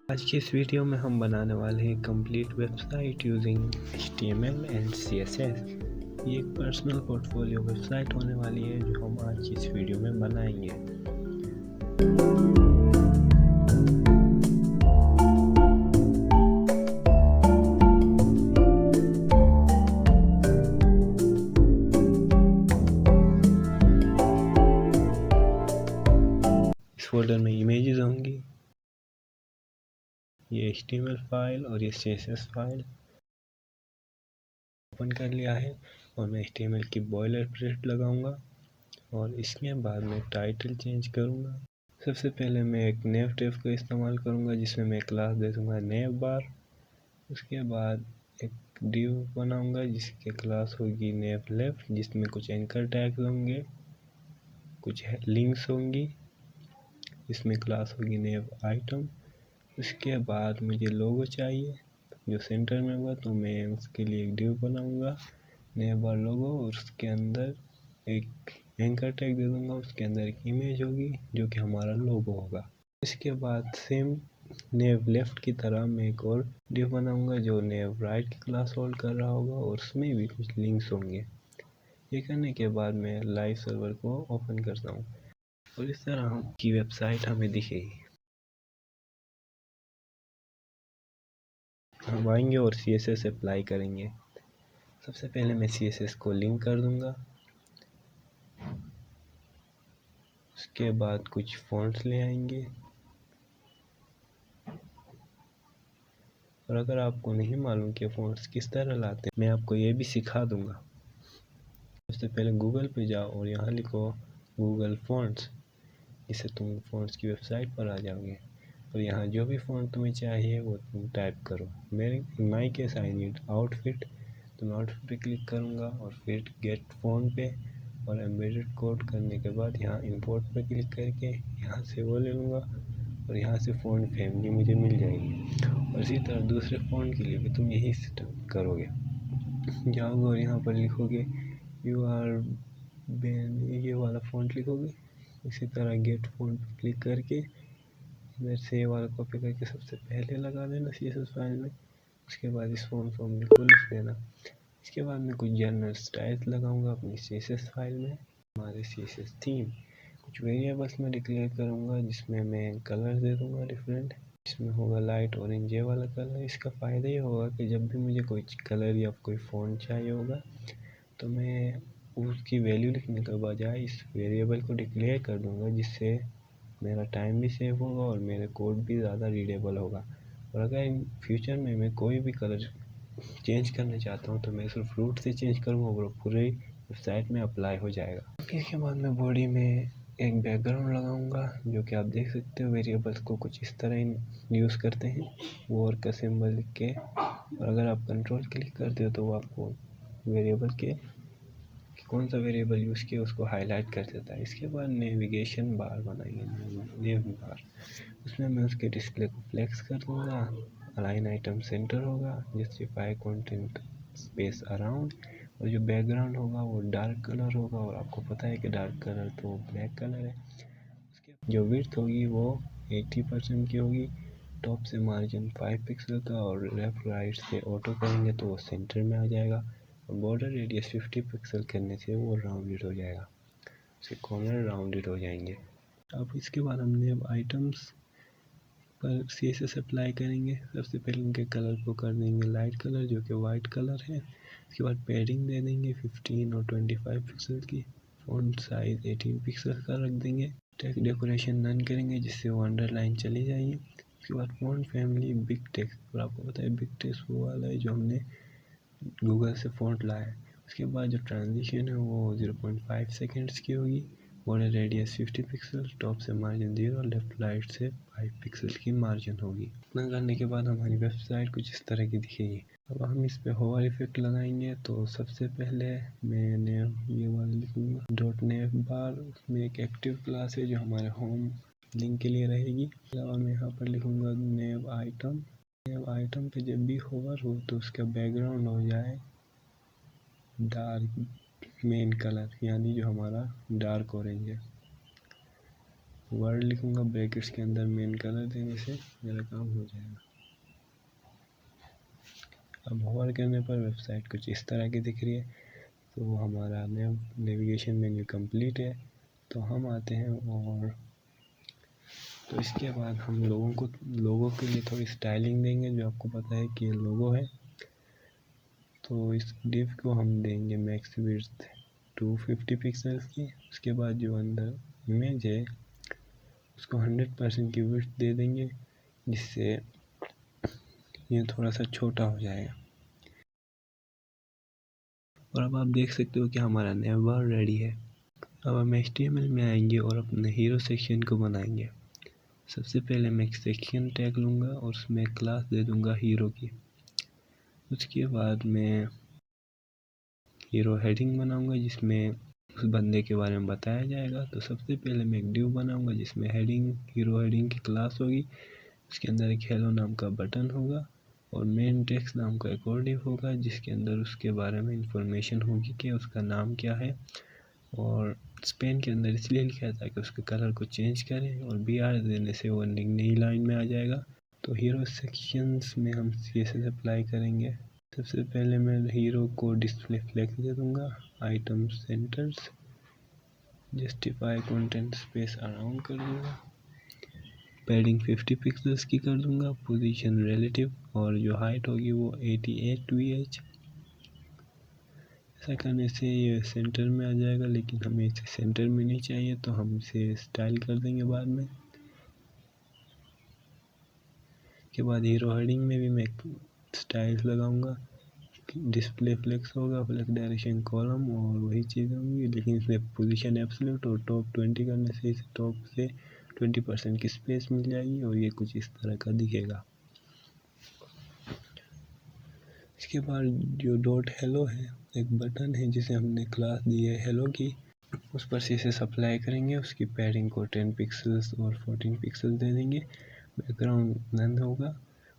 आज की इस वीडियो में हम बनाने वाले हैं complete website using HTML and CSS। ये एक पर्सनल पोर्टफोलियो वेबसाइट होने वाली है जो हम आज की इस वीडियो में बनाएंगे। इस फोल्डर में इमेजेस होंगी, ये HTML फाइल और ये CSS फाइल ओपन कर लिया है और मैं HTML की बॉयलर प्रिंट लगाऊंगा और इसके बाद मैं टाइटल चेंज करूंगा। सबसे पहले मैं एक नेव टेब का इस्तेमाल करूंगा जिसमें मैं क्लास दे दूंगा नेव बार। उसके बाद एक डिव बनाऊंगा जिसकी क्लास होगी नेव लेफ्ट, जिसमें कुछ एंकर टैग्स होंगे, कुछ लिंक्स होंगी, इसमें क्लास होगी नेव आइटम। उसके बाद मुझे लोगो चाहिए जो सेंटर में होगा, तो मैं उसके लिए एक डिव बनाऊंगा नेव बार लोगो और उसके अंदर एक एंकर टैग दे दूंगा। उसके अंदर एक इमेज होगी जो कि हमारा लोगो होगा। इसके बाद सेम नेव लेफ्ट की तरह मैं एक और डिव बनाऊंगा जो नेव राइट की क्लास होल्ड कर रहा होगा और उसमें भी कुछ लिंक्स होंगे। ये करने के बाद मैं लाइव सर्वर को ओपन करता हूँ और इस तरह की वेबसाइट हमें दिखेगी। हम आएंगे और CSS अप्लाई करेंगे। सबसे पहले मैं CSS को लिंक कर दूंगा। उसके बाद कुछ फॉन्ट्स ले आएंगे और अगर आपको नहीं मालूम कि फॉन्ट्स किस तरह लाते हैं, मैं आपको ये भी सिखा दूंगा। सबसे पहले गूगल पे जाओ और यहाँ लिखो गूगल फॉन्ट्स, इससे तुम फॉन्ट्स की वेबसाइट पर आ जाओगे और यहाँ जो भी फॉन्ट तुम्हें चाहिए वो तुम टाइप करो। मेरे in my case I need outfit, तो मैं आउटफिट पे क्लिक करूँगा और फिर गेट फ़ॉन्ट पे और एम्बेडेड कोड करने के बाद यहाँ इंपोर्ट पे क्लिक करके यहाँ से वो ले लूँगा और यहाँ से फ़ॉन्ट फैमिली मुझे मिल जाएगी। और इसी तरह दूसरे फ़ॉन्ट के लिए भी तुम यही सेटअप करोगे। जाओगे और यहाँ पर लिखोगे यू आर बैन, ये वाला फ़ॉन्ट लिखोगे। इसी तरह गेट फ़ॉन्ट पर क्लिक करके इधर से वाला कॉपी करके सबसे पहले लगा देना CSS फाइल में। उसके बाद इस फ़ॉन्ट को बिल्कुल लिख देना। इसके बाद मैं कुछ जनरल स्टाइल्स लगाऊंगा अपनी CSS फाइल में। हमारे CSS थीम कुछ वेरिएबल्स में डिक्लेयर करूंगा जिसमें मैं कलर दे दूंगा डिफरेंट। इसमें होगा लाइट ऑरेंज ये वाला कलर। इसका फ़ायदा ये होगा कि जब भी मुझे कोई कलर या कोई फ़ॉन्ट चाहिए होगा तो मैं उसकी वैल्यू लिखने के बजाय इस वेरिएबल को डिक्लेयर कर दूंगा, जिससे मेरा टाइम भी सेव होगा और मेरे कोड भी ज़्यादा रीडेबल होगा। और अगर इन फ्यूचर में मैं कोई भी कलर चेंज करना चाहता हूँ तो मैं सिर्फ रूट से चेंज करूँगा और पूरे वेबसाइट में अप्लाई हो जाएगा। इसके बाद मैं बॉडी में एक बैकग्राउंड लगाऊंगा जो कि आप देख सकते हो वेरिएबल्स को कुछ इस तरह यूज़ करते हैं वॉर का सिंबल लिख के, और अगर आप कंट्रोल क्लिक करते हो तो वो आपको वेरिएबल के कौन सा वेरिएबल यूज़ किया उसको हाईलाइट कर देता है। इसके बाद नेविगेशन बार बनाएंगे, नेव बार। उसमें मैं उसके डिस्प्ले को फ्लेक्स कर दूँगा। अलाइन आइटम सेंटर होगा, जस्टिफाई कंटेंट स्पेस अराउंड, और जो बैकग्राउंड होगा वो डार्क कलर होगा और आपको पता है कि डार्क कलर तो ब्लैक कलर है। उसके जो विड्थ होगी वो 80% की होगी। टॉप से मार्जिन 5 पिक्सल का और लेफ़्ट राइट से ऑटो करेंगे तो वो सेंटर में आ जाएगा और बॉर्डर रेडियस 50 पिक्सल करने से वो राउंडेड हो जाएगा। उसके कॉर्नर राउंडेड हो जाएंगे। अब इसके बाद हम नेव आइटम्स पर CSS अप्लाई करेंगे। सबसे पहले उनके कलर को कर देंगे लाइट कलर जो कि वाइट कलर है। उसके बाद पैडिंग दे देंगे 15 और 25 पिक्सल की। फ़ॉन्ट साइज 18 पिक्सल का रख देंगे। टेक्स्ट डेकोरेशन नन करेंगे जिससे वो अंडरलाइन चली जाएगी। उसके बाद फ़ॉन्ट फैमिली बिग टेक्स्ट, और आपको पता है बिग टेक्स्ट वो वाला है जो हमने गूगल से फ़ॉन्ट लाया है। उसके बाद जो ट्रांजिशन है वो 0.5 सेकेंड्स की होगी। बॉर्डर रेडियस 50 पिक्सल, टॉप से मार्जिन 0, लेफ्ट राइट से 5 पिक्सल की मार्जिन होगी। इतना करने के बाद हमारी वेबसाइट कुछ इस तरह की दिखेगी। अब हम इस पे होवर इफेक्ट लगाएंगे, तो सबसे पहले मैंने ये वाला लिखूँगा डॉट नेव बार। उसमें एक एक्टिव क्लास है जो हमारे होम लिंक के लिए रहेगी। अलावा मैं यहाँ पर लिखूँगा नेव आइटम। नेव आइटम पे जब भी होवर हो तो उसका बैकग्राउंड हो जाए डार्क मेन कलर, यानी जो हमारा डार्क ऑरेंज है। वर्ड लिखूँगा, ब्रैकेट्स के अंदर मेन कलर देने से मेरा काम हो जाएगा। अब होवर करने पर वेबसाइट कुछ इस तरह की दिख रही है। तो हमारा नेविगेशन मेन्यू कंप्लीट है। तो हम आते हैं और तो इसके बाद हम लोगों के लिए थोड़ी स्टाइलिंग देंगे। जो आपको पता है कि ये लोगो है, तो इस डिव को हम देंगे मैक्स विड्थ 250 पिक्सल्स की। उसके बाद जो अंदर इमेज है उसको 100% की विड्थ दे देंगे, जिससे ये थोड़ा सा छोटा हो जाएगा। और अब आप देख सकते हो कि हमारा नेव बार रेडी है। अब हम HTML में आएंगे और अपने हीरो सेक्शन को बनाएंगे। सबसे पहले मैं एक सेक्शन टैग लूँगा और उसमें क्लास दे दूँगा हीरो की। उसके बाद मैं हीरो हेडिंग बनाऊँगा जिसमें उस बंदे के बारे में बताया जाएगा। तो सबसे पहले मैं एक डिव बनाऊँगा जिसमें हीरो हेडिंग की क्लास होगी। उसके अंदर एक हेलो नाम का बटन होगा और मेन टेक्स्ट नाम का एक और डिव होगा जिसके अंदर उसके बारे में इंफॉर्मेशन होगी कि उसका नाम क्या है। और स्पेन के अंदर इसलिए लिखा था कि उसके कलर को चेंज करें, और BR देने से वो नई लाइन में आ जाएगा। तो हीरो सेक्शंस में हम CSS अप्लाई करेंगे। सबसे पहले मैं हीरो को डिस्प्ले फ्लेक्स दे दूंगा, item centres, justify content space around कर दूंगा, पैडिंग 50 पिक्सल्स की कर दूंगा, पोजीशन रिलेटिव, और जो हाइट होगी वो 88 VH। ऐसा करने से ये सेंटर में आ जाएगा, लेकिन हमें इसे सेंटर में नहीं चाहिए तो हम इसे स्टाइल कर देंगे बाद में। के बाद हीरो हेडिंग में भी मैं स्टाइल्स लगाऊंगा, डिस्प्ले फ्लेक्स होगा, फ्लेक्स डायरेक्शन कॉलम, और वही चीज़ होंगी, लेकिन इसमें पोजीशन एब्सोल्यूट और टॉप 20 करने से इसे टॉप से 20% की स्पेस मिल जाएगी और ये कुछ इस तरह का दिखेगा। इसके बाद जो डॉट हेलो है, एक बटन है जिसे हमने क्लास दी है हेलो की, उस पर CSS अप्लाई करेंगे। उसकी पैडिंग को 10 पिक्सल्स और 14 पिक्सल दे देंगे। बैकग्राउंड नन होगा।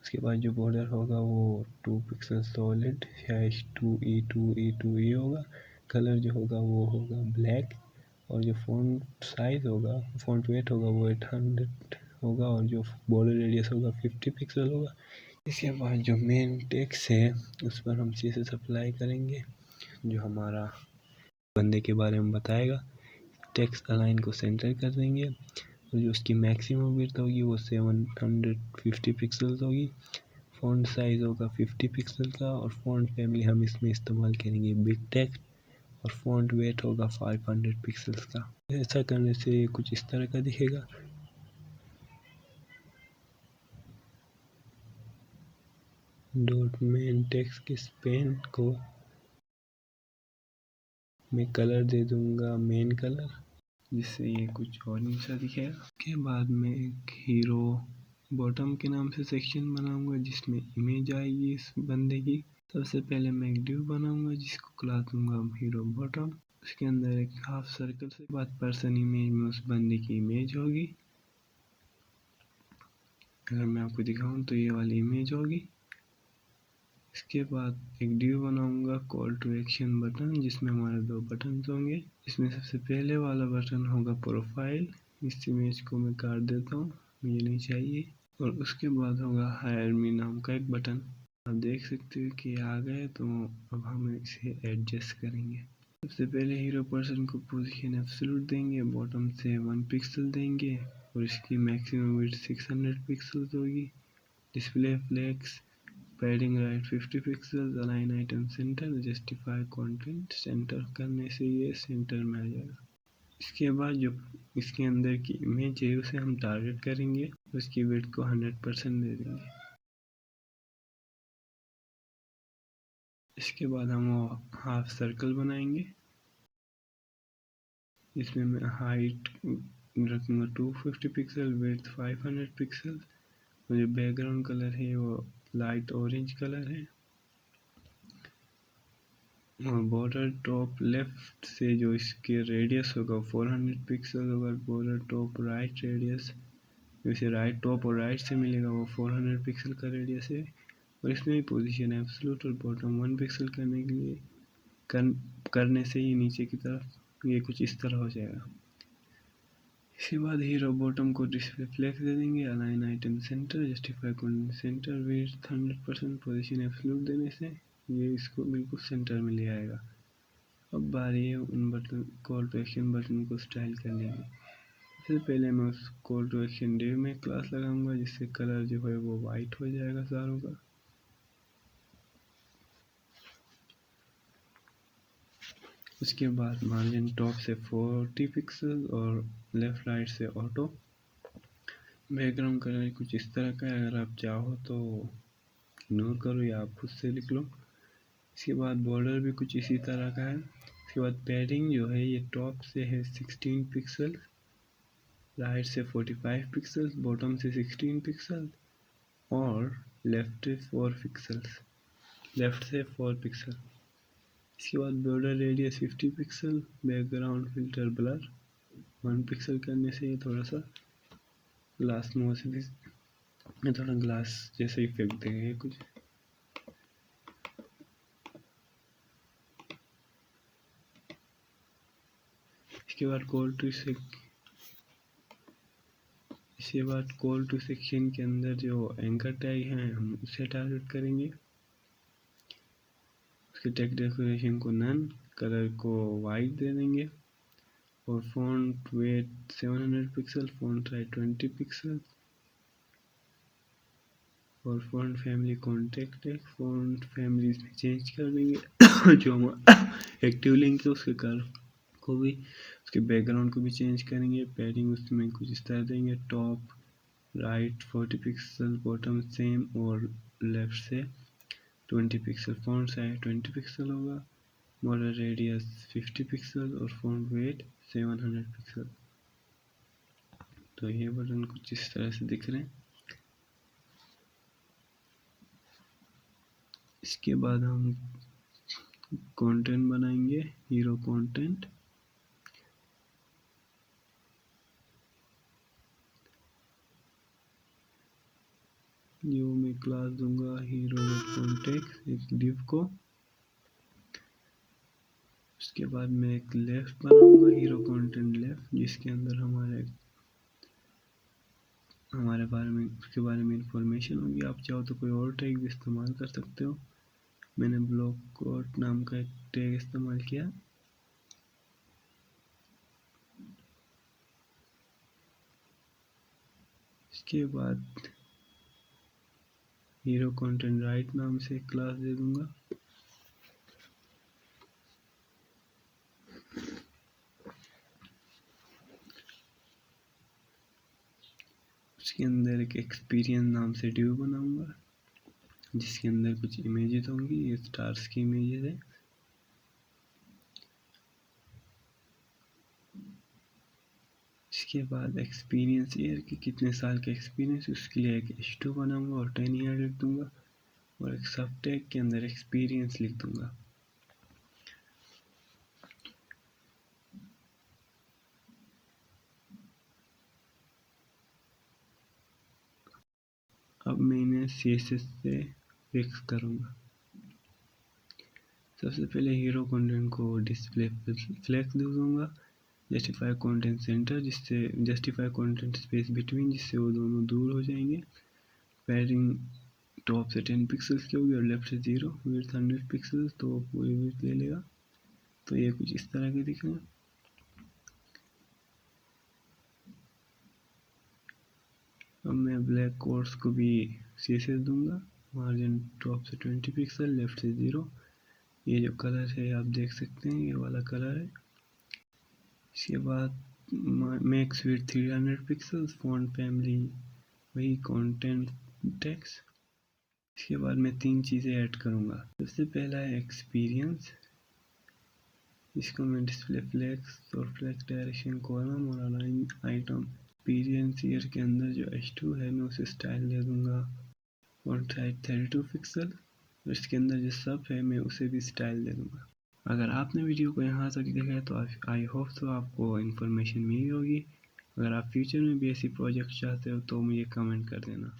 उसके बाद जो बॉर्डर होगा वो 2 पिक्सल सॉलिड या H2E2E2E होगा। कलर जो होगा वो होगा ब्लैक, और जो फ़ॉन्ट साइज़ होगा, फ़ॉन्ट वेट होगा वो 800 होगा, और जो बॉर्डर रेडियस होगा 50 पिक्सल होगा। इसके बाद जो मेन टेक्स्ट है उस पर हम CSS अप्लाई करेंगे, जो हमारा बंदे के बारे में बताएगा। टेक्स्ट अलाइन को सेंटर कर देंगे, और जो उसकी मैक्सिमम विड्थ होगी वो 750 पिक्सल्स होगी। फ़ॉन्ट साइज़ होगा 50 पिक्सल का, और फ़ॉन्ट फैमिली हम इसमें इस्तेमाल करेंगे बिग टेक्स्ट, और फ़ॉन्ट वेट होगा 500 पिक्सल्स का। ऐसा करने से ये कुछ इस तरह का दिखेगा। डॉट मेन टेक्स्ट के स्पेन को मैं कलर दे दूंगा मेन कलर, जिससे ये कुछ और नीचा दिखेगा। उसके बाद मैं एक हीरो बॉटम के नाम से सेक्शन बनाऊंगा जिसमें इमेज आएगी इस बंदे की। सबसे पहले मैं एक डिव बनाऊंगा जिसको क्लास दूंगा हीरो बॉटम। उसके अंदर एक हाफ सर्कल से बाद पर्सन इमेज में उस बंदे की इमेज होगी। अगर मैं आपको दिखाऊं तो ये वाली इमेज होगी। इसके बाद एक डिव बनाऊंगा कॉल टू एक्शन बटन, जिसमें हमारे 2 बटन होंगे। इसमें सबसे पहले वाला बटन होगा प्रोफाइल। इस इमेज को मैं काट देता हूँ, मुझे नहीं चाहिए। और उसके बाद होगा हायर मी नाम का एक बटन। आप देख सकते हो कि आ गए। तो अब हम इसे एडजस्ट करेंगे। सबसे पहले हीरो पर्सन को पोजीशन एब्सोल्यूट देंगे, बॉटम से 1 पिक्सल देंगे, और इसकी मैक्सिमम विड्थ 600 पिक्सल्स होगी। Display flex, padding right 50 pixel, align item centre, justify content centre करने से ये सेंटर में आ जाएगा। इसके बाद जो इसके अंदर की इमेज है उसे हम टारगेट करेंगे, उसकी विड्थ को 100% दे देंगे। इसके बाद हम हाफ सर्कल बनाएंगे, इसमें मैं हाइट रखूँगा 250 पिक्सल, विड्थ 500 पिक्सल, और जो बैकग्राउंड कलर है वो लाइट ऑरेंज कलर है। और बॉर्डर टॉप लेफ्ट से जो इसके रेडियस होगा 400 पिक्सल होगा। बॉर्डर टॉप राइट रेडियस जैसे राइट टॉप और राइट से मिलेगा वो 400 पिक्सल का रेडियस है। और इसमें भी पोजीशन एब्सोल्यूट और बॉटम 1 पिक्सल करने के लिए करने से ही नीचे की तरफ ये कुछ इस तरह हो जाएगा। इसके बाद हीरो बॉटम को डिस्प्ले फ्लेक्स दे देंगे, align item centre, justify content centre width 100%, position absolute देने से ये इसको बिल्कुल सेंटर में ले आएगा। अब बारी है उन button call to action button को स्टाइल करने की। सबसे पहले मैं उस कॉल टू एक्शन डिव में क्लास लगाऊंगा, जिससे कलर जो है वो वाइट हो जाएगा सारों का। उसके बाद मार्जिन टॉप से 40 पिक्सल और लेफ्ट राइट से ऑटो। बैकग्राउंड कलर कुछ इस तरह का है, अगर आप चाहो तो इग्नोर करो या आप खुद से लिख लो। इसके बाद बॉर्डर भी कुछ इसी तरह का है। इसके बाद पैडिंग जो है ये टॉप से है 16 पिक्सल, राइट से 45 पिक्सल, बॉटम से 16 पिक्सल और लेफ्ट से 4 पिक्सल्स, लेफ्ट से 4 पिक्सल। इसके बाद border radius 50 pixel, background filter blur 1 pixel करने से ये थोड़ा सा ग्लास मोसिस में थोड़ा ग्लास जैसे इफेक्ट देंगे कुछ। इसके बाद कॉल टू सेक्शन के अंदर जो एंकर टैग हैं हम उसे टारगेट करेंगे। उसके टेक्स्ट डेकोरेशन को नन, कलर को वाइट दे देंगे और font weight 700 pixel, font size 20 pixel और फॉन्ट फैमिली कॉन्टेक्ट है, फॉन्ट फैमिली में चेंज कर देंगे। जो हमारा एक्टिव लिंक है उसके कलर को भी, उसके बैकग्राउंड को भी चेंज करेंगे। पैडिंग उसमें कुछ इस तरह देंगे, top right 40 pixel, bottom same और लेफ्ट से 20 पिक्सल, फॉन्ट साइज 20 पिक्सल होगा, बॉर्डर रेडियस 50 पिक्सल और फॉन्ट वेट 700 पिक्सल। तो ये बटन कुछ इस तरह से दिख रहे हैं। इसके बाद हम कंटेंट बनाएंगे, हीरो कंटेंट। जो मैं क्लास दूंगा हीरो कॉन्टेक्ट एक डिव को। उसके बाद मैं एक लेफ्ट बनाऊंगा, हीरो कंटेंट लेफ्ट, जिसके अंदर हमारे बारे में उसके बारे में इंफॉर्मेशन होगी। आप चाहो तो कोई और टैग भी इस्तेमाल कर सकते हो। मैंने ब्लॉक कोट नाम का एक टैग इस्तेमाल किया। इसके बाद हीरो कंटेंट राइट नाम से एक क्लास दे दूंगा। उसके अंदर एक एक्सपीरियंस नाम से डिव बनाऊंगा, जिसके अंदर कुछ इमेजेस होंगी। ये स्टार्स की इमेजेस है। इसके बाद एक्सपीरियंस ईयर की कितने साल का एक्सपीरियंस, उसके लिए एक H2 बनाऊंगा और 10 ईयर लिख दूंगा और एक सब टैग के अंदर एक्सपीरियंस लिख दूंगा। अब मैं इन्हें CSS से फिक्स करूंगा। सबसे पहले हीरो कंटेंट को डिस्प्ले फ्लेक्स दे दूंगा, जस्टिफाई कंटेंट सेंटर, जिससे जस्टिफाई कंटेंट स्पेस बिटवीन, जिससे वो दोनों दूर हो जाएंगे। पैडिंग टॉप से 10 पिक्सल्स की होगी और लेफ्ट से 0, विड्थ 100 पिक्सल्स, तो पूरी विड्थ ले लेगा। तो ये कुछ इस तरह के दिख रहे हैं। अब मैं ब्लैक कोर्स को भी CSS दूंगा, मार्जिन टॉप से 20 पिक्सल, लेफ्ट से 0। ये जो कलर है आप देख सकते हैं, ये वाला कलर है। इसके बाद max width 300 pixels, font family वही कंटेंट टेक्स्ट। इसके बाद मैं 3 चीज़ें ऐड करूँगा। सबसे पहला है एक्सपीरियंस, इसको मैं डिस्प्ले फ्लेक्स और फ्लेक्स डायरेक्शन कॉलम और अलाइन आइटम एक्सपीरियंस ईयर के अंदर जो H2 है मैं उसे स्टाइल दे दूँगा और साइज 32 पिक्सल और इसके अंदर जो सब है मैं उसे भी स्टाइल दे दूँगा। अगर आपने वीडियो को यहाँ तक देखा है तो आई होप तो आपको इन्फॉर्मेशन मिली होगी। अगर आप फ्यूचर में भी ऐसी प्रोजेक्ट चाहते हो तो मुझे कमेंट कर देना।